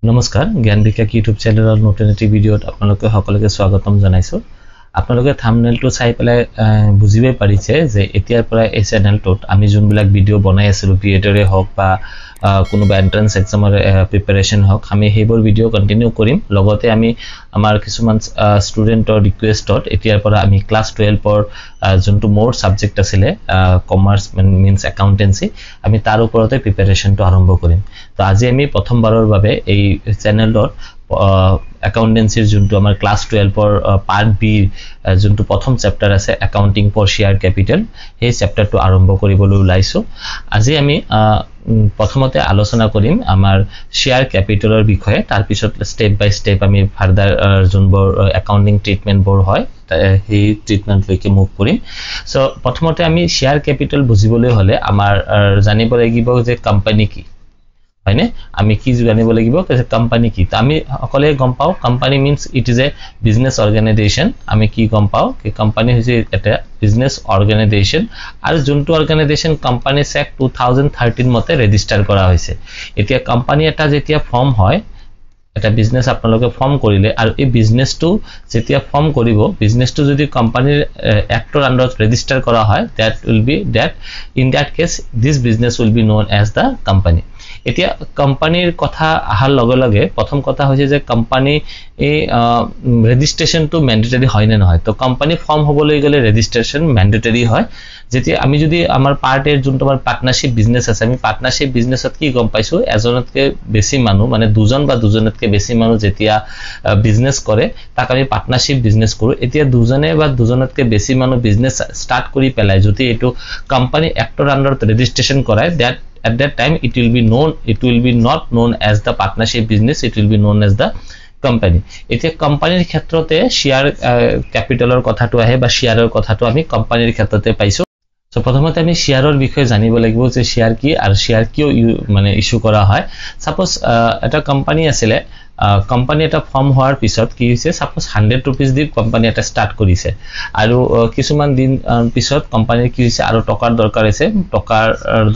নমস্কাৰ জ্ঞান বিকাশ ইউটিউব চেনেলৰ নতুন এটি ভিডিঅ'ত আপোনালোকে সকলোকে স্বাগতম জনাইছো আপোনালোকে থাম্বনেলটো চাই পেলাই বুজিবই পাৰিছে যে এতিয়াৰ পৰা এই চেনেলটোত আমি যোনবিলাক ভিডিঅ' বনাই আছিলো ক্ৰিয়েটৰে হওক বা কোনোবা এন্ট্ৰেন্স এক্সামৰ প্ৰিপাৰেচন হওক আমি হেবোৰ ভিডিঅ' কন্টিনিউ কৰিম লগতে আমি আমাৰ কিছুমান ষ্টুডেন্টৰ ৰিকুৱেষ্টত এতিয়াৰ পৰা আমি ক্লাস 12 ৰ যোনটো মোৰ সাবজেক্ট আছিল কমাৰ্চ মিন্স একাউন্টেন্সি আমি তাৰ ওপৰতে প্ৰিপাৰেচনটো আৰম্ভ কৰিম তো আজি আমি প্ৰথমবাৰৰ বাবে এই চেনেলত একাউন্টেন্সিৰ যোনটো আমাৰ ক্লাস 12 ৰ পাৰ্ট বি যোনটো প্ৰথম চেপ্টাৰ আছে একাউন্টিং ফৰ শেয়াৰ ক্যাপিটাল এই চেপ্টাৰটো আৰম্ভ কৰিবলৈ ওলাইছো আজি আমি প্ৰথমতে আলোচনা কৰিম আমাৰ শেয়াৰ ক্যাপিটালৰ বিষয়ে তাৰ পিছত স্টেপ বাই স্টেপ আমি ফাৰ্দাৰ যোনবোৰ একাউন্টিং ট্ৰিটমেন্ট বোৰ হয় এই ট্ৰিটমেন্ট লৈকে মুভ কৰিম সো প্ৰথমতে আমি শেয়াৰ ক্যাপিটাল বুজিবলৈ হলে আমাৰ জানিব লাগিব যে কোম্পানী কি হয়নে আমি কি জানিব লাগিব যে কোম্পানী কি আমি অকলে গম পাও company means it is a business organisation আমি কি গম পাও কি কোম্পানী হৈছে এটা বিজনেস অর্গানাইজেশন আৰু যোনটো অৰ্গানাইজেশন কোম্পানী সেক 2013 মতে ৰেজিস্টাৰ কৰা হৈছে এতিয়া কোম্পানী এটা যেতিয়া ফৰ্ম হয় এটা বিজনেস আপোনালোকে ফৰ্ম কৰিলে আৰু এই বিজনেসটো যেতিয়া ফৰ্ম কৰিব বিজনেসটো যদি কোম্পানীৰ এক্টৰ আন্ডাৰত ৰেজিস্টাৰ কৰা হয় that will be that in that case this business will be known as the company এতিয়া কোম্পানীৰ কথা আহাৰ লগে লগে প্ৰথম কথা হৈছে যে কোম্পানী এই ৰেজিস্ট্ৰেচনটো ম্যান্ডেটৰি হয় নে নহয় তো কোম্পানী ফৰ্ম হ'বলৈ গলে ৰেজিস্ট্ৰেচন ম্যান্ডেটৰি হয় যেতিয়া আমি যদি আমাৰ পাৰ্টেৰ যোনটো আমাৰ পাৰ্টনাৰশ্বিপ বিজনেস আছে আমি পাৰ্টনাৰশ্বিপ বিজনেসত কি গম পাইছো এজনতকে বেছি মানুহ মানে দুজন বা দুজনতকে বেছি মানুহ যেতিয়া বিজনেস কৰে তাক আমি পাৰ্টনাৰশ্বিপ বিজনেস কৰো এতিয়া দুজনে বা দুজনতকে বেছি মানুহ বিজনেস ষ্টাৰ্ট কৰি পেলাই যদি এটো কোম্পানী এক্টৰ আন্ডাৰত ৰেজিস্ট্ৰেচন কৰায় that at that time it will be not known as the partnership business it will be known as the company এতিয়া কোম্পানীৰ ক্ষেত্ৰতে শেয়াৰ ক্যাপিটালৰ কথাটো আহে বা শেয়াৰৰ কথাটো আমি কোম্পানীৰ ক্ষেত্ৰতে পাইছো সো প্ৰথমতে আমি শেয়াৰৰ বিষয়ে জানিব লাগিব যে শেয়াৰ কি আৰু শেয়াৰ কিয় মানে ইস্যু কৰা হয় সাপোজ এটা কোম্পানী আছিল কোম্পানী এটা ফৰ্ম হোৱাৰ পিছত কি হৈছে সাপোজ 100 रुपीस দি কোম্পানী এটা ষ্টাৰ্ট কৰিছে আৰু কিছুমান দিন পিছত কোম্পানীৰ কি হৈছে আৰু টকাৰ দৰকাৰ আছে টকাৰ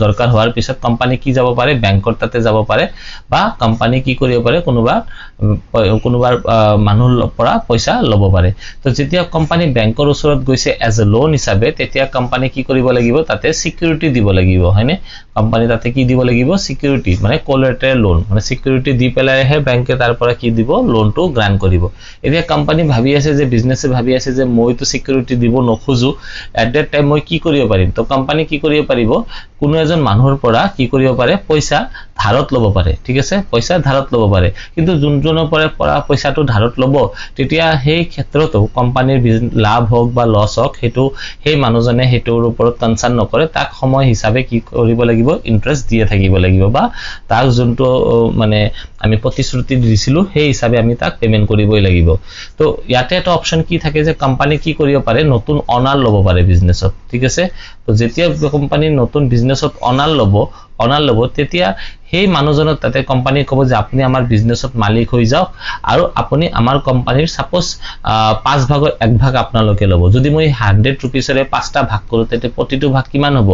দৰকাৰ হোৱাৰ পিছত কোম্পানী কি যাব পাৰে বেংকৰ তাতে যাব পাৰে বা কোম্পানী কি কৰিব পাৰে কোনোবাৰ মানুহৰ পৰা পইচা লব পাৰে তো যেতিয়া কোম্পানী বেংকৰ ওচৰত গৈছে এজ এ লোন হিচাপে তেতিয়া কোম্পানী কি কৰিব লাগিব তাতে সিকিউৰিটি দিব লাগিব হয়নে কোম্পানী তাতে কি দিব লাগিব সিকিউৰিটি মানে কোলাটেৰাল লোন মানে সিকিউৰিটি দি পেলাইহে বেংকে তাৰ পৰা কি দিব লোনটো গ্ৰান্ট কৰিব এতিয়া কোম্পানী ভাবি আছে যে বিজনেসে ভাবি আছে যে মই তো সিকিউৰিটি দিব নখুজু এট দ্যাট টাইম মই কি কৰিব পাৰিম তো কোম্পানী কি কৰিব পাৰিব কোনো এজন মানুহৰ পৰা কি কৰিব পাৰে পইচা ধাৰত লব পাৰে ঠিক আছে পইচা ধাৰত লব পাৰে কিন্তু যোনজনৰ পৰা পইচাটো ধাৰত লব তেতিয়া সেই ক্ষেত্ৰতো কোম্পানীৰ লাভ হোক বা লছ হোক হেতু সেই মানুহজনে হেতুৰ ওপৰত কনসাৰ্ন নকৰে তাক সময় হিচাপে কি কৰিব লাগিব ইন্টাৰেষ্ট দিয়ে থাকিব লাগিব বা তাক যোনটো মানে আমি প্ৰতিশ্ৰুতি দিছিলো সেই হিচাপে আমি তাক পেমেন্ট কৰিবই লাগিব তো ইয়াতে এটা অপচন কি থাকে যে কোম্পানী কি কৰিব পাৰে নতুন অনাৰ লব পাৰে বিজনেসত ঠিক আছে তো যেতিয়া কোম্পানী নতুন বিজনেসত অনাৰ লব তেতিয়া সেই মানুহজনৰ তাতে কোম্পানী কব যে আপুনি আমাৰ বিজনেসত মালিক হৈ যাওক আৰু আপুনি আমাৰ কোম্পানীৰ সাপোজ 5 ভাগৰ 1 ভাগ আপোনালোকে লব যদি মই 100 रुपीसৰে 5টা ভাগ কৰো তেতে প্ৰতিটো ভাগ কিমান হ'ব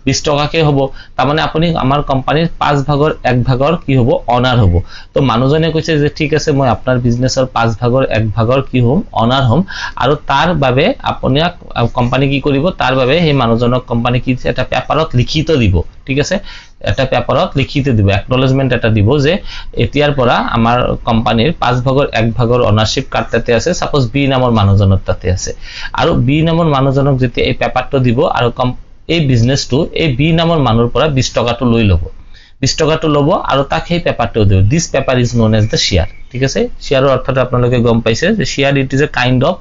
20 টকাকে হ'ব তাৰ মানে আপুনি আমাৰ কোম্পানীৰ 5 ভাগৰ 1 ভাগৰ কি হ'ব অনাৰ হ'ব তো মানুহজনে কৈছে যে ঠিক আছে মই আপোনাৰ বিজনেসৰ 5 ভাগৰ 1 ভাগৰ কি হ'ম অনাৰ হ'ম আৰু তাৰ বাবে আপুনি কোম্পানী কি কৰিব তাৰ বাবে সেই মানুহজনক কোম্পানী কি এটা পেপাৰত লিখিত দিব ঠিক আছে এটা পেপাৰত লিখিত দিব একনলেজমেন্ট এটা দিব যে এতিয়াৰ পৰা আমাৰ কোম্পানীৰ 5 ভাগৰ 1 ভাগৰ অনাৰশিপ কাৰ্ড তাতে আছে সাপোজ বি নামৰ মানুহজনৰ তাতে আছে আৰু বি নামৰ মানুহজনক যেতিয়া এই পেপাৰটো দিব আৰু এই বিজনেসটো এই বি নামৰ মানুহৰ পৰা 20 টকাটো লৈ লব 20 টকাটো লব আৰু তাক সেই পেপাৰটো দিব this paper is known as the share ঠিক আছে শেয়াৰৰ অৰ্থটো আপোনালোকে গম পাইছে যে share it is a kind of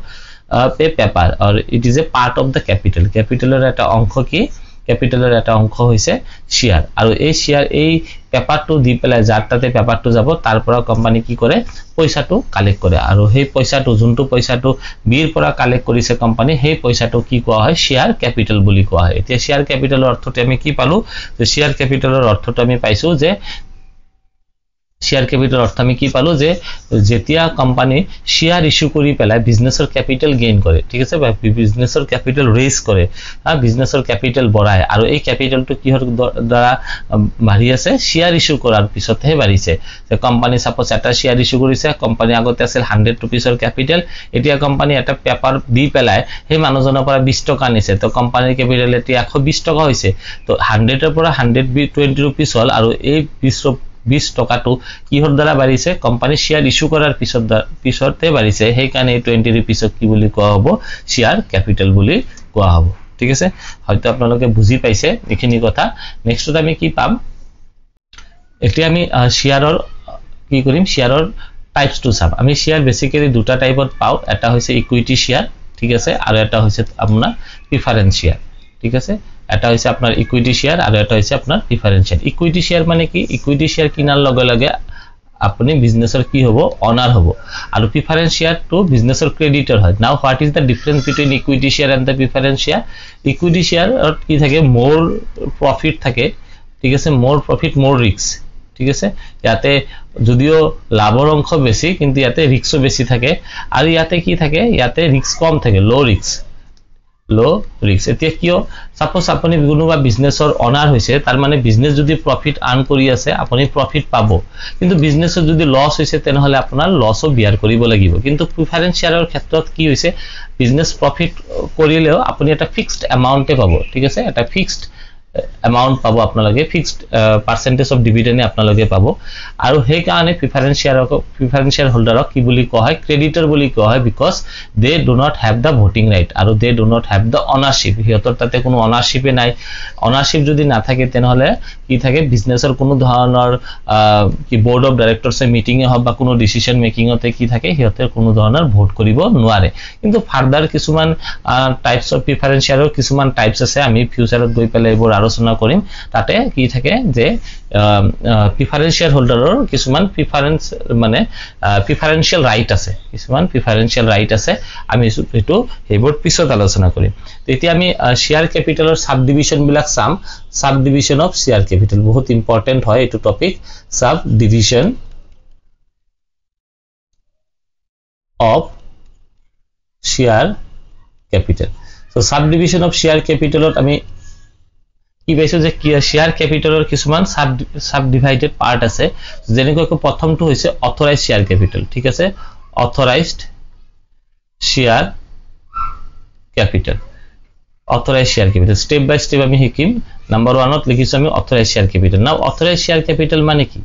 pay paper or it is a part of the capital ক্যাপিটালৰ এটা অংশ কি ক্যাপিটালৰ এটা অংশ হৈছে শেয়াৰ আৰু এই শেয়াৰ এই পেপাৰটো দি পেলাই যাৰ তাতে পেপাৰটো যাব তাৰ পৰা কোম্পানী কি কৰে পইচাটো কালেক্ট কৰে আৰু সেই পইচাটো যোনটো পইচাটো বিৰ পৰা কালেক্ট কৰিছে কোম্পানী সেই পইচাটো কি কোৱা হয় শেয়াৰ ক্যাপিটাল বুলি কোৱা হয় এতিয়া শেয়াৰ ক্যাপিটালৰ অৰ্থটো আমি কি পালো যে শেয়াৰ ক্যাপিটালৰ অৰ্থটো আমি পাইছো যে শেয়াৰ ক্যাপিটাল অৰ্থ আমি কি পালো যে যেতিয়া কোম্পানি শেয়াৰ ইস্যু কৰি পেলাই বিজনেছৰ ক্যাপিটাল গেইন কৰে ঠিক আছে বা বিজনেছৰ ক্যাপিটাল ৰেজ কৰে বিজনেছৰ ক্যাপিটাল বঢ়ায় আৰু এই ক্যাপিটালটো কিহৰ দ্বাৰা বাঢ়ি আছে শেয়াৰ ইস্যু কৰাৰ পিছতহে বাঢ়িছে যে কোম্পানি সাপোজ এটা শেয়াৰ ইস্যু কৰিছে কোম্পানি আগতে আছিল 100 रुपीसৰ ক্যাপিটাল এতিয়া কোম্পানি এটা পেপাৰ দি পেলাই সেই মানুহজনৰ পৰা 20 টকা নিছে তো কোম্পানিৰ ক্যাপিটাল এতিয়া 120 টকা হৈছে তো 100 ৰ পৰা 120 रुपीस হল আৰু এই 20 টকাটো কিহৰ দ্বাৰা বাঢ়িছে কোম্পানি শেয়াৰ ইস্যু কৰাৰ পিছতে বাঢ়িছে সেই কাৰণে 20 रुपीसক কি বুলি কোৱা হ'ব শেয়াৰ ক্যাপিটাল বুলি কোৱা হ'ব ঠিক আছে হয়তো আপোনালোকে বুজি পাইছে এইখিনি কথা নেক্সটত আমি কি পাম এতিয়া আমি শেয়াৰৰ কি কৰিম শেয়াৰৰ টাইপস টু চাম আমি শেয়াৰ বেসিক্যালি দুটা টাইপত পাও এটা হৈছে ইকুইটি শেয়াৰ ঠিক আছে আৰু এটা হৈছে আপোনাৰ প্ৰিফাৰেন্স শেয়াৰ ঠিক আছে এটা হৈছে আপোনাৰ ইকুইটি শেয়াৰ আৰু এটা হৈছে আপোনাৰ প্ৰিফাৰেন্স শেয়াৰ ইকুইটি শেয়াৰ মানে কি ইকুইটি শেয়াৰ কিনাৰ লগে লগে আপুনি বিজনেছৰ কি হ'ব অনাৰ হ'ব আৰু প্ৰিফাৰেন্স শেয়াৰ টু বিজনেছৰ ক্ৰেডিটৰ হয় now what is the difference between equity share and the preference share equity শেয়াৰত কি থাকে মোৰ প্ৰফিট থাকে ঠিক আছে মোৰ প্ৰফিট মোৰ ৰিস্ক ঠিক আছে ইয়াতে যদিও লাভৰ অংশ বেছি কিন্তু ইয়াতে ৰিস্কও বেছি থাকে আৰু ইয়াতে কি থাকে ইয়াতে ৰিস্ক কম থাকে লো ৰিস্ক এতিয়া কিয় সাপোজ আপুনি কোনোবা বিজনেছৰ অনাৰ হৈছে তাৰ মানে বিজনেছ যদি প্ৰফিট আৰ্ন কৰি আছে আপুনি প্ৰফিট পাব কিন্তু বিজনেছৰ যদি লছ হৈছে তেনেহলে আপোনাৰ লছও বিয়াৰ কৰিব লাগিব কিন্তু প্ৰিফাৰেন্স শেয়াৰৰ ক্ষেত্ৰত কি হৈছে বিজনেছ প্ৰফিট কৰিলেও আপুনি এটা ফিক্সড এমাউন্টে পাব ঠিক আছে এটা ফিক্সড amount পাবো আপোনালোকে ফিক্সড পার্সেন্টেজ অফ ডিভিডেন্ড আপোনালোকে পাবো আৰু সেই কাৰণে প্ৰিফাৰেন্স শেয়াৰ হোল্ডাৰক কি বুলি কোৱা হয় ক্ৰেডিটৰ বুলি কোৱা হয় because they do not have the voting right আৰু they do not have the ownership হিয়তৰ তাতে কোনো অনাৰশিপে নাই অনাৰশিপ যদি নাথাকে তেনেহলে কি থাকে বিজনেছৰ কোনো ধৰণৰ কি বোৰ্ড অফ ডাইৰেক্টৰছৰ মিটিংয়ে হওক বা কোনো ডিসিশন মেকিংতে কি থাকে হিয়তৰ কোনো ধৰণৰ ভোট কৰিব নোৱাৰে কিন্তু ফাৰ্দাৰ কিছুমান টাইপস অফ প্ৰিফাৰেন্স শেয়াৰৰ কিছুমান টাইপস আছে আমি ফিউচাৰত গৈ পেলাই এইবোৰ আলোচনা কৰিম তাতে কি থাকে যে প্ৰিফাৰেন্স শেয়াৰ হোল্ডাৰৰ কিছুমান প্ৰিফাৰেন্স মানে প্ৰিফাৰেন্সিয়াল ৰাইট আছে কিছুমান প্ৰিফাৰেন্সিয়াল ৰাইট আছে আমি এটো হেবোৰ পিছত আলোচনা কৰিম তেতিয়া আমি শেয়াৰ ক্যাপিটালৰ সাব ডিভিশন বিলাক চাম subdivision of share capital বহুত ইম্পৰ্টেন্ট হয় এটো topic subdivision of share capital so subdivision of share ক্যাপিটালত আমি কি পাইছো যে শেয়াৰ ক্যাপিটালৰ কিছুমান সাব ডিভাইডেড পাৰ্ট আছে যেনেকৈ প্ৰথমটো হৈছে অথৰাইজড শেয়াৰ ক্যাপিটাল ঠিক আছে authorised share capital authorised share capital step by step আমি শিকিম নাম্বাৰ 1 ত লিখিছো আমি authorised share capital now authorised share capital মানে কি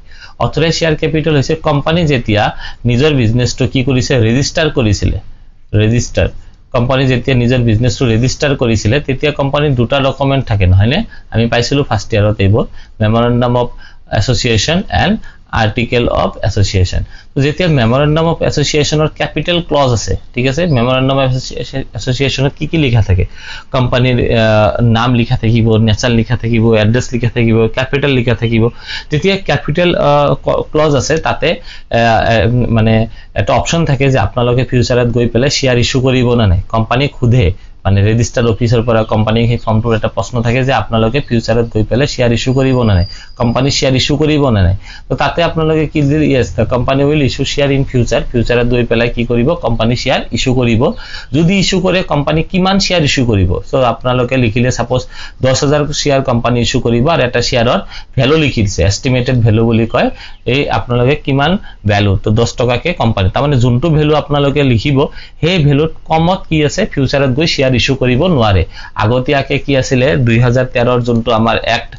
অথৰাইজড শেয়াৰ ক্যাপিটাল হৈছে কোম্পানী যেতিয়া নিজৰ বিজনেছটো কি কৰিছে ৰেজিস্টাৰ কৰিছিলে ৰেজিস্টাৰ কোম্পানী যেতিয়া নিজৰ বিজনেছটো ৰেজিস্টাৰ কৰিছিলে তেতিয়া কোম্পানীৰ দুটা ডকুমেন্ট থাকে নহয়নে আমি পাইছিলো ফাৰ্স্ট ইয়াৰত এইবোৰ memorandum of association and article of association তো যেতিয়া মেমোৰেন্ডাম অফ এছ'চিয়েচনৰ ক্যাপিটাল ক্লজ আছে ঠিক আছে মেমোৰেন্ডাম অফ এছ'চিয়েচনত কি লিখা থাকে কোম্পানীৰ নাম লিখা থাকিব নেচাৰ লিখা থাকিব এড্ৰেছ লিখা থাকিব ক্যাপিটাল লিখা থাকিব তেতিয়া ক্যাপিটাল ক্লজ আছে তাতে মানে এটা অপচন থাকে যে আপোনালোকে ফিউচাৰত গৈ পেলাই শেয়াৰ ইস্যু কৰিব না নাই কোম্পানী খুদে মানে ৰেজিস্টাৰ অফিচৰ পৰা কোম্পানী সেই ফৰ্মটোৰ এটা প্ৰশ্ন থাকে যে আপোনালোকে ফিউচাৰত গৈ পেলাই শেয়াৰ ইস্যু কৰিব না নাই কোম্পানী শেয়াৰ ইস্যু কৰিব না নাই তো তাতে আপোনালোকে কি দিল yes the company will issue share in future ফিউচাৰত গৈ পেলাই কি কৰিব কোম্পানী শেয়াৰ ইস্যু কৰিব যদি ইস্যু কৰে কোম্পানী কিমান শেয়াৰ ইস্যু কৰিব সো আপোনালোকে লিখিলে সাপোজ 10000 শেয়াৰ কোম্পানী ইস্যু কৰিব আৰু এটা শেয়াৰৰ ভ্যালু লিখি দিছে এস্টিমেটেড ভ্যালু বুলি কয় এই আপোনালোকে কিমান ভ্যালু তো 10 টকাকে কোম্পানী তাৰ মানে যোনটো ভ্যালু আপোনালোকে লিখিব সেই ভ্যালুত কমত কি আছে ফিউচাৰত গৈ শেয়াৰ ইস্যু কৰিব নোৱাৰে আগতিয়াকে কি আছিল 2013 ৰ যোনটো আমাৰ এক্ট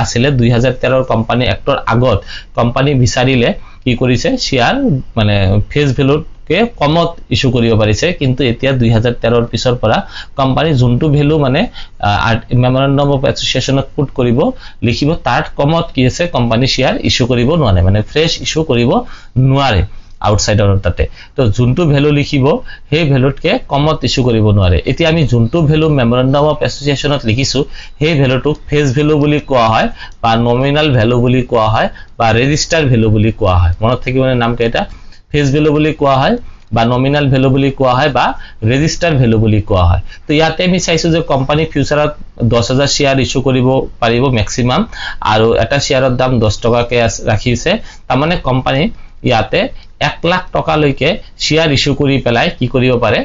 আছিলে 2013 ৰ কোম্পানী এক্টৰ আগত কোম্পানী বিচাৰিলে কি কৰিছে শেয়াৰ মানে ফেস ভ্যালুকে কমত ইস্যু কৰিব পাৰিছে কিন্তু এতিয়া 2013 ৰ পিছৰ পৰা কোম্পানী যোনটো ভ্যালু মানে মেমোৰেন্ডাম অফ এছ'চিয়েচনত পুট কৰিব লিখিব তাত কমত কি আছে কোম্পানী শেয়াৰ ইস্যু কৰিব নোৱাৰে মানে ফ্ৰেশ ইস্যু কৰিব নোৱাৰে আউটসাইডাৰ তাতে তো যোনটো ভ্যালু লিখিব সেই ভ্যালুতকে কমত ইস্যু কৰিব নোৱাৰে এতিয়া আমি যোনটো ভ্যালু মেমোৰেন্ডাম অফ এছ'চিয়েচনত লিখিছো সেই ভ্যালুটোক ফেস ভ্যালু বুলি কোৱা হয় বা নমিনাল ভ্যালু বুলি কোৱা হয় বা ৰেজিস্টাৰ ভ্যালু বুলি কোৱা হয় মনত থাকিবনে নামটো এটা ফেস ভ্যালু বুলি কোৱা হয় বা নমিনাল ভ্যালু বুলি কোৱা হয় বা ৰেজিষ্টাৰ ভ্যালু বুলি কোৱা হয় তো ইয়াতে আমি চাইছো যে কোম্পানী ফিউচাৰত 10000 শেয়াৰ ইস্যু কৰিব পাৰিব ম্যাক্সিমাম আৰু এটা শেয়াৰৰ দাম 10 টকাকে ৰাখিছে তাৰ মানে কোম্পানী ইয়াতে 1 লাখ টকা লৈকে শেয়াৰ ইস্যু কৰি পেলাই কি কৰিব পাৰে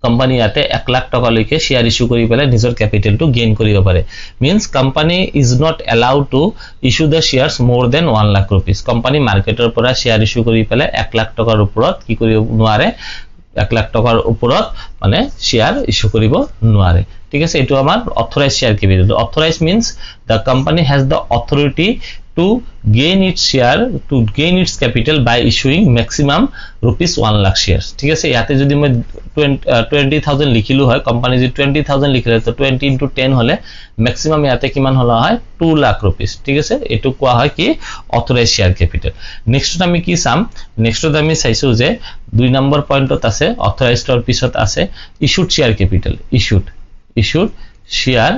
কোম্পানী ইয়াতে 1 লাখ টকা লৈকে শেয়াৰ ইস্যু কৰি পেলাই নিজৰ ক্যাপিটালটো গেইন কৰিব পাৰে means company is not allowed to issue the shares more than 1 lakh rupees company মাৰ্কেটৰ পৰা শেয়াৰ ইস্যু কৰি পেলাই 1 লাখ টকাৰ ওপৰত কি কৰিব নোৱাৰে 1 লাখ টকাৰ ওপৰত মানে শেয়াৰ ইস্যু কৰিব নোৱাৰে ঠিক আছে এটো আমাৰ authorise share capital authorise means the company has the authority to gain its share to gain its capital by issuing maximum rupees 1 lakh shares ঠিক আছে ইয়াতে যদি মই 20000 লিখিলো হয় কোম্পানী যদি 20000 লিখিলে তো 20 into 10 হলে ম্যাক্সিমাম ইয়াতে কিমান হলা হয় 2 লাখ rupees ঠিক আছে এটো কোৱা হয় কি অথরাইজ শেয়ার ক্যাপিটাল নেক্সট আমি কি চাম নেক্সট আমি চাইছো যে 2 নম্বৰ পয়েন্টত আছে অথৰাইজডৰ পিছত আছে issued share capital issued share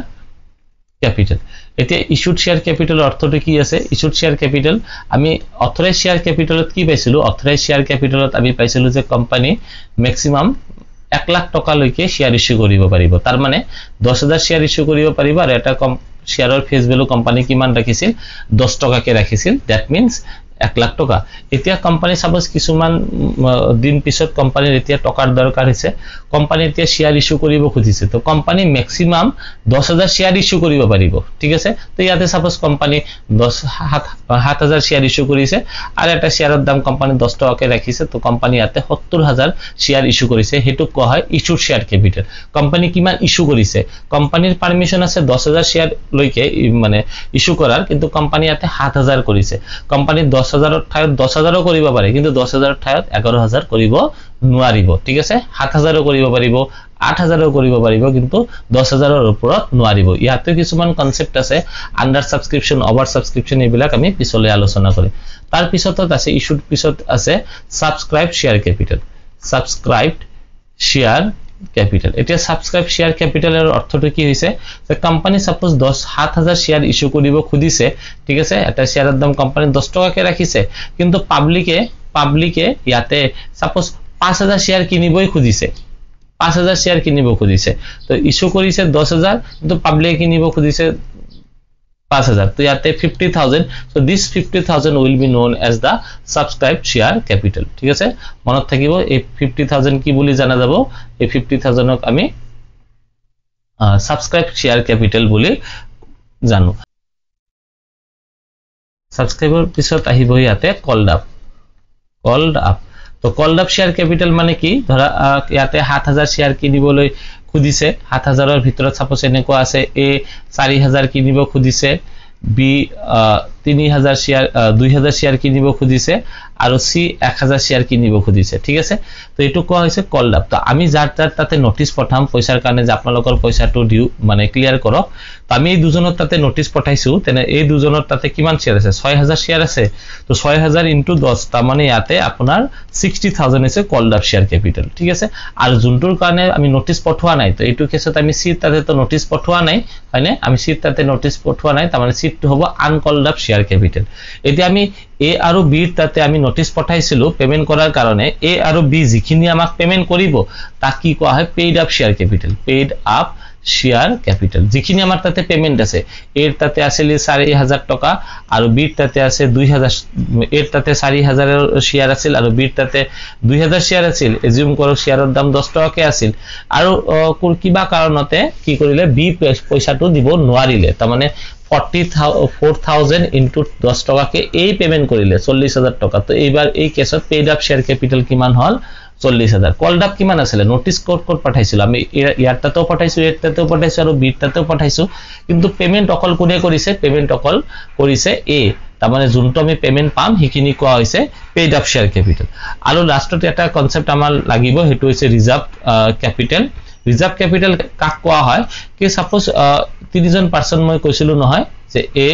capital এতিয়া ইস্যুড শেয়াৰ ক্যাপিটাল অৰ্থটো কি আছে ইস্যুড শেয়ার ক্যাপিটাল আমি অথরাইজ শেয়ার ক্যাপিটালত কি পাইছিলো অথরাইজ শেয়ার ক্যাপিটালত আমি পাইছিলো যে কোম্পানী ম্যাক্সিমাম 1 লাখ টকা লৈকে শেয়ার ইস্যু কৰিব পাৰিব তাৰ মানে 10000 শেয়াৰ ইস্যু কৰিব পাৰিব আৰু এটা শেয়াৰৰ ফেস ভ্যালু কোম্পানী কিমান ৰাখিছিল 10 টকাকে ৰাখিছিল দ্যাট মিন্স 1 লাখ টকা এতিয়া কোম্পানী সাপোজ কিছুমান দিন পিছত কোম্পানীৰ এতিয়া টকাৰ দৰকাৰ হৈছে কোম্পানী এতিয়া শেয়াৰ ইস্যু কৰিব খুজিছে তো কোম্পানী ম্যাক্সিমাম 10000 শেয়াৰ ইস্যু কৰিব পাৰিব ঠিক আছে তো ইয়াতে সাপোজ কোম্পানী 7000 শেয়াৰ ইস্যু কৰিছে আৰু এটা শেয়াৰৰ দাম কোম্পানী 10 টকাকে ৰাখিছে তো কোম্পানী ইয়াতে 70000 শেয়াৰ ইস্যু কৰিছে হেতু কোৱা হয় ইস্যুড শেয়াৰ ক্যাপিটাল কোম্পানী কিমান ইস্যু কৰিছে কোম্পানীৰ পাৰমিশন আছে 10000 শেয়াৰ লৈকে মানে ইস্যু কৰাৰ কিন্তু কোম্পানী ইয়াতে 7000 কৰিছে কোম্পানী 10000 ঠাইত 10000 কৰিব পাৰে কিন্তু 10000 ঠাইত 11000 কৰিব নোৱাৰিব ঠিক আছে 7000 কৰিব পাৰিব 8000 কৰিব পাৰিব কিন্তু 10000 ৰ ওপৰত নোৱাৰিব ইয়াতে কিছুমান কনসেপ্ট আছে আন্ডাৰ সাবস্ক্ৰিপশন ওভাৰ সাবস্ক্ৰিপশন এইবিলাক আমি পিছলৈ আলোচনা কৰিম তাৰ পিছত আছে ইস্যুড পিছত আছে subscribe share capital subscribed share capital এটা সাবস্ক্রাইব শেয়ার ক্যাপিটালের অর্থটো কি হইছে যে কোম্পানি সাপোজ 7000 শেয়ার ইস্যু করিব খুদিছে ঠিক আছে এটা শেয়ারের দাম কোম্পানি 10 টাকাকে রাখিছে কিন্তু পাবলিকে ইয়াতে সাপোজ 5000 শেয়ার কিনিবই খুদিছে 5000 শেয়ার কিনিব খুদিছে তো ইস্যু কৰিছে 10000 কিন্তু পাবলিকে কিনিব খুদিছে 5000 তো ইয়াতে 50000 so this 50000 will be known as the subscribed share capital ঠিক আছে মনত থাকিব এই 50000 কি বুলি জানা যাব এই 50000 ক আমি subscribed share capital বুলি জানো সাবস্ক্ৰাইবৰ পিছত আহিব ইয়াতে কল্ড আপ তো কল্ড আপ শেয়াৰ ক্যাপিটাল মানে কি ধৰা ইয়াতে 7000 শেয়াৰ কিনিবলৈ খুদিছে 7000 ৰ ভিতৰত সাপোজ এনেকুৱা আছে এ 4000 কিনিব খুদিছে বি 3000 শেয়াৰ 2000 শেয়াৰ কিনিব খুদিছে আৰু সি 1000 শেয়াৰ কিনিব খুদিছে ঠিক আছে তো এটো কোৱা হৈছে কল্ড আপ তো আমি যাৰ তাতে নোটিস পঠাম পইচাৰ কাৰণে যে আপোনালোকৰ পইচাটো দিউ মানে ক্লিয়াৰ কৰক তো আমি এই দুজনৰ তাতে নোটিস পঠাইছো তেনে এই দুজনৰ তাতে কিমান শেয়াৰ আছে 6000 শেয়াৰ আছে তো 6000 ইনটু 10 তাৰ মানে ইয়াতে আপোনাৰ 60000 আছে কল্ড আপ শেয়াৰ ক্যাপিটাল ঠিক আছে আৰু যোনটোৰ কাৰণে আমি নোটিস পঠোৱা নাই তো এইটো কেছত আমি সি তাতে তো নোটিস পঠোৱা নাই হয়নে আমি সি তাতে নোটিস পঠোৱা নাই তাৰ মানে সিটো হ'ব আনকল্ড আপ শেয়াৰ ক্যাপিটাল এতিয়া আমি এ আৰু বি তাতে আমি নোটিস পঠাইছিলো পেমেন্ট কৰাৰ কাৰণে এ আৰু বি যিখিনি আমাক পেমেন্ট কৰিব তা কি কোৱা হয় paid up share capital paid up share capital যিখিনি আমাৰ তাতে পেমেন্ট আছে এৰ তাতে আছিল 4000 টাকা আৰু বিৰ তাতে আছে 2000 এৰ তাতে 4000 এৰ শেয়াৰ আছিল আৰু বিৰ তাতে 2000 শেয়াৰ আছিল এজিউম কৰক শেয়াৰৰ দাম 10 টাকাকে আছিল আৰু কিবা কাৰণতে কি কৰিলে বি পইচাটো দিব নোৱাৰিলে তাৰ মানে 4000 into 10 টাকাকে এই পেমেন্ট কৰিলে 40000 টাকা তো এইবাৰ এই কেছত পেইড আপ শেয়ার ক্যাপিটাল কিমান হল 40000 কল্ড আপ কিমান আছিল নোটিস কোড পঠাইছিল আমি ইয়াৰটাতেও পঠাইছো এটাতেও পঠাইছো আৰু বিটাতেও পঠাইছো কিন্তু পেমেন্ট অকল কোনে কৰিছে পেমেন্ট অকল কৰিছে এ তাৰ মানে যোনটো আমি পেমেন্ট পাম হিখিনি কোৱা হৈছে পেইড আপ শেয়াৰ ক্যাপিটাল আৰু লাষ্টত এটা কনসেপ্ট আমাৰ লাগিব হেতু হৈছে ৰিজাৰ্ভ ক্যাপিটাল ৰিজাৰ্ভ ক্যাপিটাল কাক কোৱা হয় কি সাপোজ তিনিজন পাৰসন মই কৈছিলো নহয় যে এ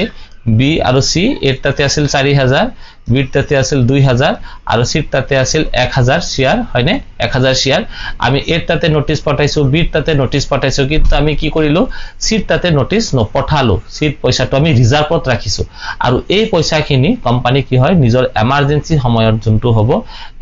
বি আৰু সি এটাতে আছিল 4000 বিৰ তাতে আছিল 2000 আৰু সিৰ তাতে আছিল 1000 শেয়াৰ হয়নে 1000 শেয়াৰ আমি এৰ তাতে নোটিস পঠাইছো বিৰ তাতে নোটিস পঠাইছো কিন্তু আমি কি কৰিলো সিৰ তাতে নোটিস নপঠালো সিৰ পইচাটো আমি ৰিজাৰ্ভত ৰাখিছো আৰু এই পইচাখিনি কোম্পানী কি হয় নিজৰ এমাৰ্জেন্সি সময়ত জন্তু হ'ব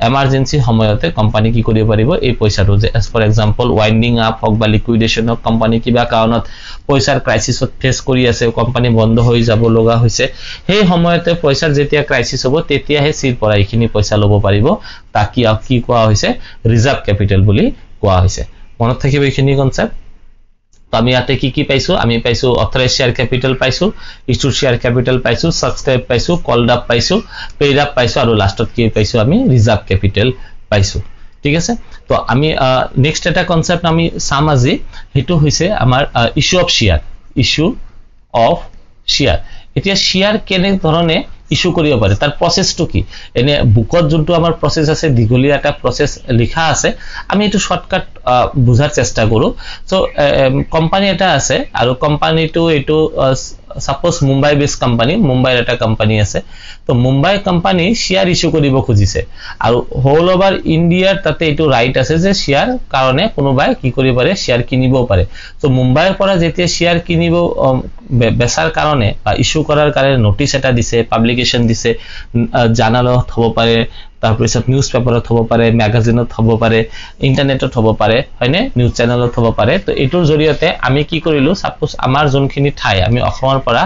এমাৰ্জেন্সি সময়তে কোম্পানী কি কৰিব পাৰিব এই পইচাটো যে as for example winding up হক বা লিকুইডেশন হক কোম্পানী কিবা কাৰণত পইচাৰ ক্ৰাইসিছত ফেস কৰি আছে কোম্পানী বন্ধ হৈ যাব লগা হৈছে সেই সময়তে পইচাৰ যেতিয়া ক্ৰাইসিস হ'ব তেতিয়াহে সিৰ পৰা এইখিনি পইচা লব পাৰিব তাকি কি কোৱা হৈছে ৰিজাৰ্ভ ক্যাপিটাল বুলি কোৱা হৈছে মনত থাকিব এইখিনি কনসেপ্ট তো আমি ইয়াতে কি পাইছো আমি পাইছো অথরাইজ শেয়ার ক্যাপিটাল পাইছো ইস্যুড শেয়ার ক্যাপিটাল পাইছো সাবস্ক্রাইব পাইছো কলড আপ পাইছো পেইড আপ পাইছো আৰু লাস্টত কি পাইছো আমি রিজার্ভ ক্যাপিটাল পাইছো ঠিক আছে তো আমি নেক্সট এটা কনসেপ্ট আমি সাম আজি হেতু হৈছে আমাৰ ইস্যু অফ শেয়াৰ এতিয়া শেয়াৰ কেনে ধৰণে ইস্যু কৰিব পাৰে তাৰ প্ৰসেসটো কি এনে বুকত যোনটো আমাৰ প্ৰসেস আছে দিগলিয়া এটা প্ৰসেস লিখা আছে আমি এটো শৰ্টকাট বুঝাৰ চেষ্টা কৰো সো কোম্পানী এটা আছে আৰু কোম্পানীটো এটো সাপোজ মুম্বাই বেস কোম্পানী মুম্বাইৰ এটা কোম্পানী আছে তো মুম্বাই কোম্পানী শেয়াৰ ইস্যু কৰিব খুজিছে আৰু হোল ওভাৰ ইন্ডিয়াৰ তাতে এটো ৰাইট আছে যে শেয়াৰ কাৰণে কোনোবাই কি কৰিব পাৰে শেয়াৰ কিনিব পাৰে তো মুম্বাইৰ পৰা যেতিয়া শেয়াৰ কিনিব বেচাৰ কাৰণে বা ইস্যু কৰাৰ কাৰণে নোটিস এটা দিছে পাবলিকেশন দিছে জাৰ্নালত হ'ব পাৰে তাৰপিছত নিউজ পেপাৰত হ'ব পাৰে ম্যাগাজিনত হ'ব পাৰে ইন্টাৰনেটত হ'ব পাৰে হয়নে নিউজ চেনেলত হ'ব পাৰে তো এটোৰ জৰিয়তে আমি কি কৰিলো সাপোজ আমাৰ যোনখিনি ঠাই আমি অসমৰ পৰা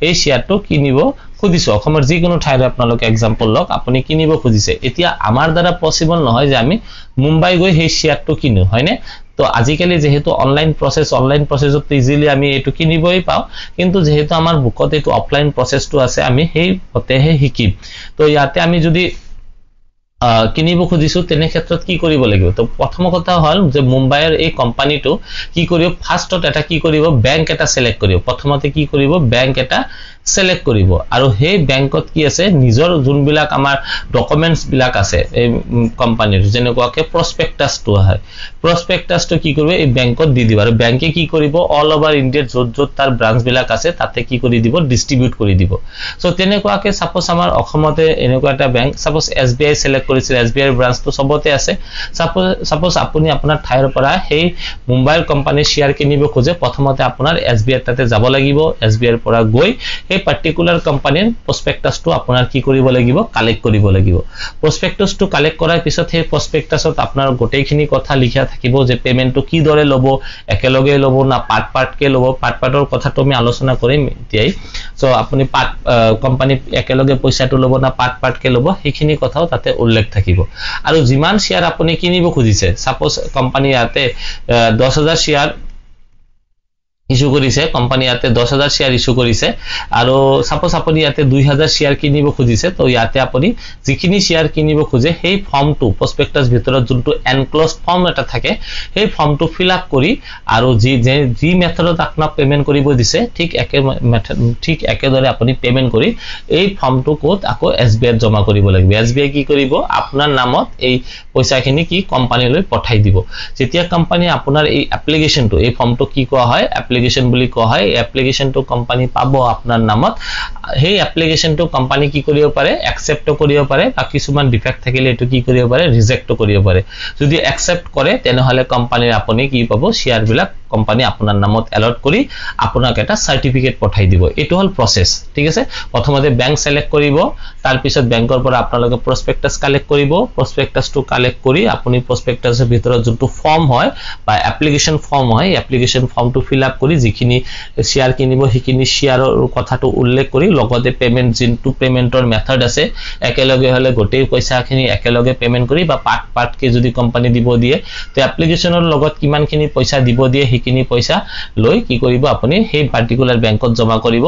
এই শেয়াৰটো কিনিব খুজিছো অসমৰ যিকোনো ঠাইৰ আপোনালোক এক্সাম্পল লওক আপুনি কিনিব খুজিছে এতিয়া আমাৰ দ্বাৰা পসিবল নহয় যে আমি মুম্বাই গৈ সেই শেয়াৰটো কিনো হয়নে তো আজিকালি যেহেতু অনলাইন প্ৰসেসত ইজিলি আমি এটো কিনিবই পাও কিন্তু যেহেতু আমাৰ বুকত এটো অফলাইন প্ৰসেসটো আছে আমি সেই হতেহে শিকিম তো ইয়াতে আমি যদি কিনিব খুজিছো তেনে ক্ষেত্ৰত কি কৰিব লাগিব তো প্ৰথম কথা হল যে মুম্বাইৰ এই কোম্পানীটো কি কৰিব ফাৰ্ষ্টত এটা কি কৰিব ব্যাংক এটা সিলেক্ট কৰিব প্ৰথমতে কি কৰিব ব্যাংক এটা সিলেক্ট কৰিব আৰু সেই ব্যাংকত কি আছে নিজৰ যোনবিলাক আমাৰ ডকুমেন্টস বিলাক আছে এই কোম্পানীৰ যেনেকুৱাকে প্ৰসপেক্টাসটো হয় প্ৰসপেক্টাসটো কি কৰিব এই ব্যাংকত দি দিব আৰু ব্যাংকে কি কৰিব অল ওভাৰ ইন্ডিয়াৰ যত তাৰ ব্ৰাঞ্চ বিলাক আছে তাতে কি কৰি দিব ডিস্ট্ৰিবিউট কৰি দিব সো তেনেকুৱাকে সাপোজ আমাৰ অসমতে এনেকুৱা এটা ব্যাংক সাপোজ SBI সিলেক্ট কৰিছিল SBI ব্ৰাঞ্চটো সবতে আছে সাপোজ আপুনি আপোনাৰ ঠাইৰ পৰা সেই মুম্বাইৰ কোম্পানীৰ শেয়াৰ কিনিব খোজে প্ৰথমতে আপোনাৰ SBI তাতে যাব লাগিব SBI ৰ পৰা গৈ এই পাৰ্টিকুলাৰ কোম্পানিৰ প্ৰসপেক্টাসটো আপোনাৰ কি কৰিব লাগিব কালেক্ট কৰিব লাগিব প্ৰসপেক্টাসটো কালেক্ট কৰাৰ পিছত সেই প্ৰসপেক্টাসত আপোনাৰ গোটেইখিনি কথা লিখা থাকিব যে পেমেন্টটো কি দৰে লব একেলগে লব না পাৰ্ট কে লব পাৰ্টৰ কথাটো আমি আলোচনা কৰিম এতিয়াই সো আপুনি কোম্পানী একেলগে পইচাটো লব না পাৰ্ট কে লব সেইখিনি কথাও তাতে উল্লেখ থাকিব আৰু যিমান শেয়াৰ আপুনি কিনিব খুজিছে সাপোজ কোম্পানী ইয়াতে 10000 শেয়াৰ ইস্যু কৰিছে কোম্পানী ইয়াতে 10000 শেয়াৰ ইস্যু কৰিছে আৰু সাপোজ আপুনি ইয়াতে 2000 শেয়ার কিনিব খুজিছে তো ইয়াতে আপুনি যিখিনি শেয়ার কিনিব খুজে সেই ফর্মটো প্ৰসপেক্টাস ভিতৰত যোনটো এনক্লোজড ফৰ্ম এটা থাকে সেই ফৰ্মটো ফিল আপ কৰি আৰু যি মেথডত আপোনাক পেমেন্ট কৰিব দিছে ঠিক একেদৰে আপুনি পেমেন্ট কৰি এই ফৰ্মটো কোড আকৌ SBI ত জমা কৰিব লাগিব SBI কি কৰিব আপোনাৰ নামত এই পইচাখিনি কি কোম্পানীলৈ পঠাই দিব যেতিয়া কোম্পানী আপোনাৰ এই এপ্লিকেশনটো এই ফৰ্মটো কি কোৱা হয় এপ্লিকেশন বুলি কোৱা হয় এপ্লিকেশনটো কোম্পানী পাব আপোনাৰ নামত সেই এপ্লিকেশনটো কোম্পানী কি কৰিব পাৰে একসেপ্ট কৰিব পাৰে বা কিছুমান ডিফেক্ট থাকিলে এটো কি কৰিব পাৰে ৰিজেক্ট কৰিব পাৰে যদি একসেপ্ট কৰে তেনেহলে কোম্পানীৰ আপুনি কি পাব শেয়াৰ বিলাক কোম্পানী আপোনাৰ নামত এলট কৰি আপোনাক এটা সাৰ্টিফিকেট পঠাই দিব এটো হল প্ৰসেস ঠিক আছে প্ৰথমতে ব্যাংক সিলেক্ট কৰিব তাৰ পিছত ব্যাংকৰ পৰা আপোনালোকে প্ৰসপেক্টাস কালেক্ট কৰিব প্ৰসপেক্টাসটো কালেক্ট কৰি আপুনি প্ৰসপেক্টাসৰ ভিতৰত যোনটো ফৰ্ম হয় বা এপ্লিকেশন ফৰ্ম হয় এপ্লিকেশন ফৰ্মটো ফিল আপ কৰি যিখিনি শেয়াৰ কিনিব সেইখিনি শেয়াৰৰ কথাটো উল্লেখ কৰি লগতে পেমেন্ট জিনটো পেমেন্টৰ মেথড আছে একেলগে হলে গোটেই পইচাখিনি একেলগে পেমেন্ট কৰি বা পাৰ্ট কে যদি কোম্পানী দিব দিয়ে তো এপ্লিকেশনৰ লগত কিমানখিনি পইচা দিব দিয়ে সেইখিনি পইচা লৈ কি কৰিব আপুনি সেই পাৰ্টিকুলাৰ ব্যাংকত জমা কৰিব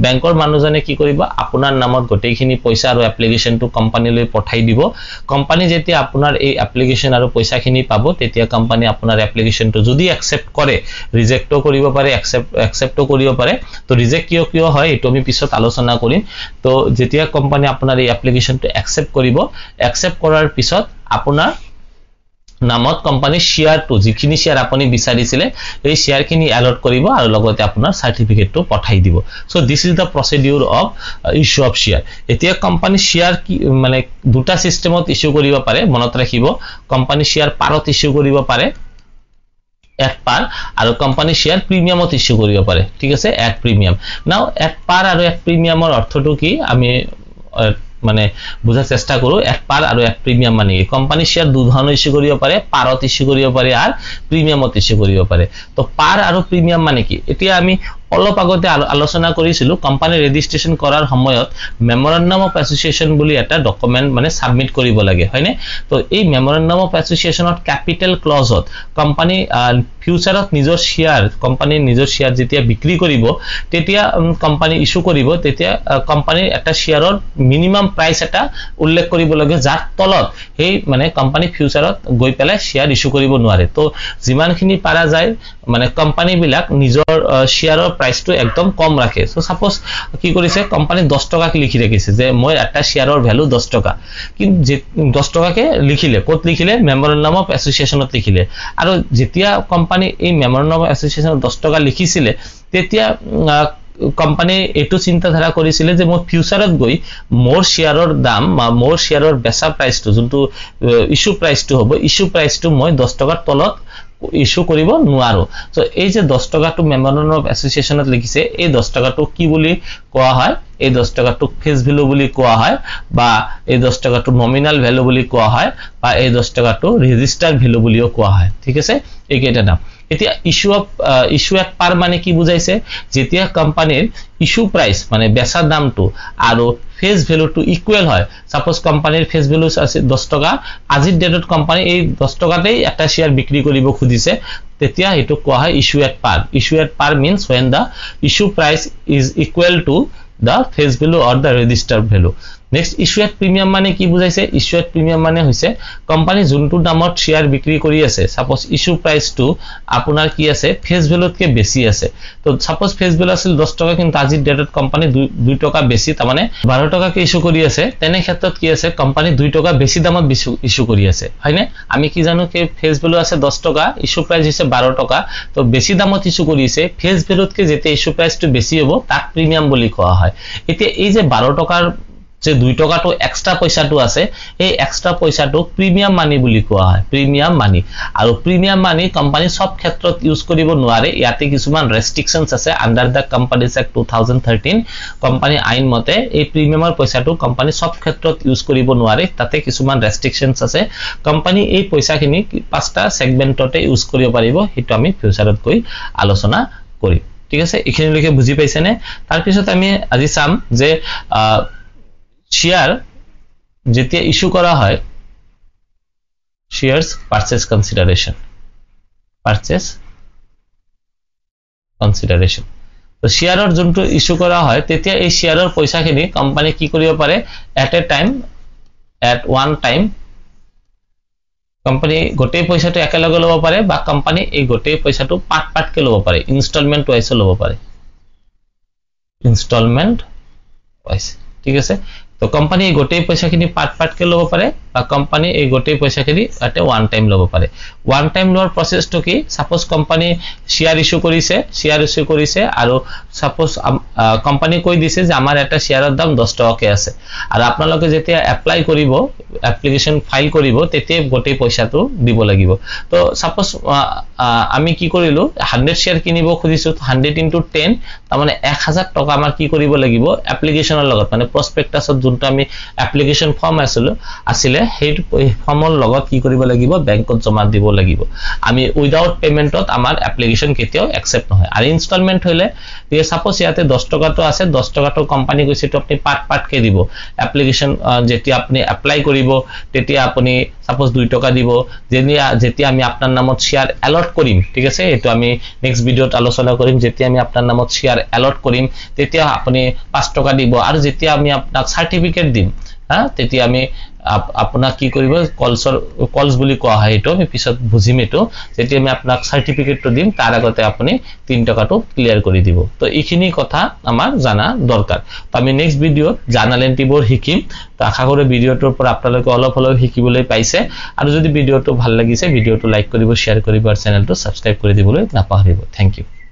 ব্যাংকৰ মানুহজনে কি কৰিব আপোনাৰ নামত গোটেইখিনি পইচা আৰু এপ্লিকেশনটো কোম্পানীলৈ পঠাই দিব কোম্পানী যেতিয়া আপোনাৰ এই এপ্লিকেশন আৰু পইচাখিনি পাব তেতিয়া কোম্পানী আপোনাৰ এপ্লিকেশনটো যদি একসেপ্ট কৰে ৰিজেক্টও কৰিব পাৰে একসেপ্ট কৰিব পাৰে তো ৰিজেক্ট কিয় হয় এটো আমি পিছত আলোচনা কৰিম তো যেতিয়া কোম্পানী আপোনাৰ এই এপ্লিকেশনটো একসেপ্ট কৰিব একসেপ্ট কৰাৰ পিছত আপোনাৰ নামত কোম্পানীৰ শেয়াৰটো যিখিনি শেয়াৰ আপুনি বিচাৰিছিলে এই শেয়াৰখিনি এলট কৰিব আৰু লগতে আপোনাৰ সাৰ্টিফিকেটটো পঠাই দিব so this is the procedure of issue of share এতিয়া কোম্পানী শেয়াৰ মানে দুটা সিস্টেমত ইস্যু কৰিব পাৰে মনত ৰাখিব কোম্পানী শেয়াৰ পাৰত ইস্যু কৰিব পাৰে এট পাৰ আৰু কোম্পানী শেয়াৰ প্ৰিমিয়ামত ইস্যু কৰিব পাৰে ঠিক আছে এট প্ৰিমিয়াম নাও এট পাৰ আৰু এট প্ৰিমিয়ামৰ অৰ্থটো কি আমি মানে বুঝার চেষ্টা করো এট পার আর এট প্রিমিয়াম মানে কোম্পানি শেয়ার দু ধরনের ইস্যু করিব পারে পারত ইস্যু করিব পারে আর প্রিমিয়ামত ইস্যু করিব পারে তো পার আর প্রিমিয়াম মানে কি এতিয়া আমি অলপ আগতে আলোচনা কৰিছিলো কোম্পানী ৰেজিষ্ট্ৰেচন কৰাৰ সময়ত মেমোৰেন্ডাম অফ এছ'চিয়েচন বুলি এটা ডকুমেন্ট মানে সাবমিট কৰিব লাগে হয়নে তো এই মেমোৰেন্ডাম অফ এছ'চিয়েচনত ক্যাপিটাল ক্লজত কোম্পানী ফিউচাৰত নিজৰ শেয়াৰ কোম্পানী নিজৰ শেয়াৰ যেতিয়া বিক্ৰী কৰিব তেতিয়া কোম্পানী ইস্যু কৰিব তেতিয়া কোম্পানীৰ এটা শেয়াৰৰ মিনিমাম প্ৰাইস এটা উল্লেখ কৰিব লাগে যাৰ তলত এই মানে কোম্পানী ফিউচাৰত গৈ পেলাই শেয়াৰ ইস্যু কৰিব নোৱাৰে তো যিমানখিনি পাৰা যায় মানে কোম্পানী বিলাক নিজৰ শেয়াৰৰ প্ৰাইসটো একদম কম ৰাখে সো সাপোজ কি কৰিছে কোম্পানী 10 টকা কি লিখি ৰাখিছে যে মই এটা শেয়াৰৰ ভ্যালু 10 টকা কিন্তু 10 টকাকে লিখিলে কত লিখিলে মেমোৰেন্ডাম অফ এছ'চিয়েচনত লিখিলে আৰু যেতিয়া কোম্পানী এই মেমোৰেন্ডাম অফ এছ'চিয়েচনত 10 টকা লিখিছিলে তেতিয়া কোম্পানী এটো চিন্তাধাৰা কৰিছিলে যে মই ফিউচাৰত গৈ মোৰ শেয়াৰৰ দাম বা মোৰ শেয়াৰৰ বেচা প্ৰাইসটো যোনটো ইস্যু প্ৰাইসটো হ'ব ইস্যু প্ৰাইসটো মই 10 টকাৰ তলত ইস্যু কৰিব নোৱাৰো সো এই যে 10 টকাটো মেমোৰেন্ডাম অফ এছ'চিয়েচনত লিখিছে এই 10 টকাটো কি বুলি কোৱা হয় এই 10 টকাটো ফেস ভ্যালু বুলি কোৱা হয় বা এই 10 টকাটো নমিনাল ভ্যালু বুলি কোৱা হয় বা এই 10 টকাটো ৰেজিস্টাৰ ভ্যালু বুলিও কোৱা হয় ঠিক আছে এইকেইটা নাম এতিয়া ইস্যু এট পাৰ মানে কি বুজাইছে যেতিয়া কোম্পানীৰ ইস্যু প্ৰাইস মানে বেচা দামটো আৰু ফেস ভ্যালুটো ইকুৱেল হয় সাপোজ কোম্পানীৰ ফেস ভ্যালু আছে 10 টকা আজিৰ ডেটত কোম্পানী এই 10 টকাতেই এটা শেয়াৰ বিক্ৰী কৰিব খুজিছে তেতিয়া এটো কোৱা হয় issue at per means when the issue price is equal to the face value or the register value next issue at premium মানে কি বুজাইছে issue at premium মানে হৈছে কোম্পানী যোনটো দামত শেয়াৰ বিক্ৰী কৰি আছে সাপোজ issue price টো আপোনাৰ কি আছে face value তকে বেছি আছে তো সাপোজ face value আছিল 10 টকা কিন্তু আজি ডেটত কোম্পানী 2 টকা বেছি তাৰ মানে 12 টকা কে ইস্যু কৰি আছে তেনে ক্ষেত্ৰত কি আছে কোম্পানী 2 টকা বেছি দামত ইস্যু কৰি আছে হয়নে আমি কি জানো কি face value আছে 10 টকা ইস্যু প্ৰাইস হৈছে 12 টকা তো বেছি দামত ইস্যু কৰিছে face value তকে যেতে ইস্যু প্ৰাইসটো বেছি হ'ব তাক প্ৰিমিয়াম বুলি কোৱা হয় এতিয়া এই যে 12 টকাৰ যে 2 টকাটো এক্সট্ৰা পইচাটো আছে এই এক্সট্ৰা পইচাটো প্ৰিমিয়াম মানি বুলি কোৱা হয় প্ৰিমিয়াম মানি আৰু প্ৰিমিয়াম মানি কোম্পানী সব ক্ষেত্ৰত ইউজ কৰিব নোৱাৰে ইয়াতে কিছুমান ৰেষ্ট্ৰিকশনছ আছে আন্ডাৰ দা কোম্পানিজ এক্ট 2013 কোম্পানী আইন মতে এই প্ৰিমিয়ামৰ পইচাটো কোম্পানী সব ক্ষেত্ৰত ইউজ কৰিব নোৱাৰে তাতে কিছুমান ৰেষ্ট্ৰিকশনছ আছে কোম্পানী এই পইচাখিনি পাঁচটা সেগমেন্টতে ইউজ কৰিব পাৰিব হেতু আমি ফিউচাৰত গৈ আলোচনা কৰিম ঠিক আছে এখিনিলৈকে বুজি পাইছেনে তাৰ পিছত আমি আজি চাম যে শেয়াৰ যেতিয়া ইস্যু কৰা হয় শেয়াৰস পাৰচেজ কনসিডাৰেশন তো শেয়াৰৰ যোনটো ইস্যু কৰা হয় তেতিয়া এই শেয়াৰৰ পইচাখিনি কোম্পানী কি কৰিব পাৰে at one time কোম্পানী গোটেই পইচাটো একেলগে ল'ব পাৰে বা কোম্পানী এই গোটেই পইচাটো পাট কে ল'ব পাৰে ইনষ্টলমেন্ট ওয়াইজ ল'ব পাৰে ইনষ্টলমেন্ট ওয়াইজ ঠিক আছে তো কোম্পানী এই গোটেই পইচাখিনি পাট কে ল'ব পাৰে বা কোম্পানী এই গোটেই পইচাখিনি আতে ওয়ান টাইম ল'ব পাৰে ওয়ান টাইম লোৱাৰ প্ৰসেসটো কি সাপোজ কোম্পানী শেয়াৰ ইস্যু কৰিছে আৰু সাপোজ কোম্পানী কৈ দিছে যে আমাৰ এটা শেয়াৰৰ দাম 10 টকাকে আছে আৰু আপোনালোকে যেতিয়া এপ্লাই কৰিব এপ্লিকেশন ফাইল কৰিব তেতিয়া গোটেই পইচাটো দিব লাগিব তো সাপোজ আমি কি কৰিলো 100 শেয়াৰ কিনিব খুজিছো 100 into 10 তাৰ মানে 1000 টকা আমাৰ কি কৰিব লাগিব এপ্লিকেশনৰ লগত মানে প্ৰসপেক্টাছত যোনটো আমি এপ্লিকেশন ফৰ্ম আছিল সেই ফৰ্মৰ লগত কি কৰিব লাগিব বেংকত জমা দিব লাগিব আমি উইদাউট পেমেন্টত আমাৰ এপ্লিকেশন কেতিয়াও একসেপ্ট নহয় আৰু ইনষ্টলমেন্ট হলে যে সাপোজ ইয়াতে 10 টকাটো আছে 10 টকাটো কোম্পানী কৈছে তো আপুনি পাট কে দিব এপ্লিকেশন যেতিয়া আপুনি এপ্লাই কৰিব তেতিয়া আপুনি সাপোজ 2 টকা দিব যেতিয়া আমি আপোনাৰ নামত শেয়াৰ এলট কৰিম ঠিক আছে এটো আমি নেক্সট ভিডিওত আলোচনা কৰিম যেতিয়া আমি আপোনাৰ নামত শেয়াৰ এলট কৰিম তেতিয়া আপুনি 5 টকা দিব আৰু যেতিয়া আমি আপোনাক সাৰ্টিফিকেট দিম তেতিয়া আমি আপোনাক কি কৰিব কলস বুলি কোৱা হয় এটো আমি পিছত বুজিম এটো যেতিয়া আমি আপোনাক সাৰ্টিফিকেটটো দিম তাৰ আগতে আপুনি 3 টকাটো ক্লিয়াৰ কৰি দিব তো এইখিনি কথা আমাৰ জানা দৰকাৰ তো আমি নেক্সট ভিডিওত জাৰ্নাল এন্ট্ৰিবোৰ শিকিম তো আশা কৰো ভিডিওটোৰ পৰা আপোনালোকে অলপ অলপ শিকিবলৈ পাইছে আৰু যদি ভিডিওটো ভাল লাগিছে ভিডিওটো লাইক কৰিব শেয়াৰ কৰিব আৰু চেনেলটো সাবস্ক্ৰাইব কৰি দিবলৈ নাপাহৰিব থ্যাংক ইউ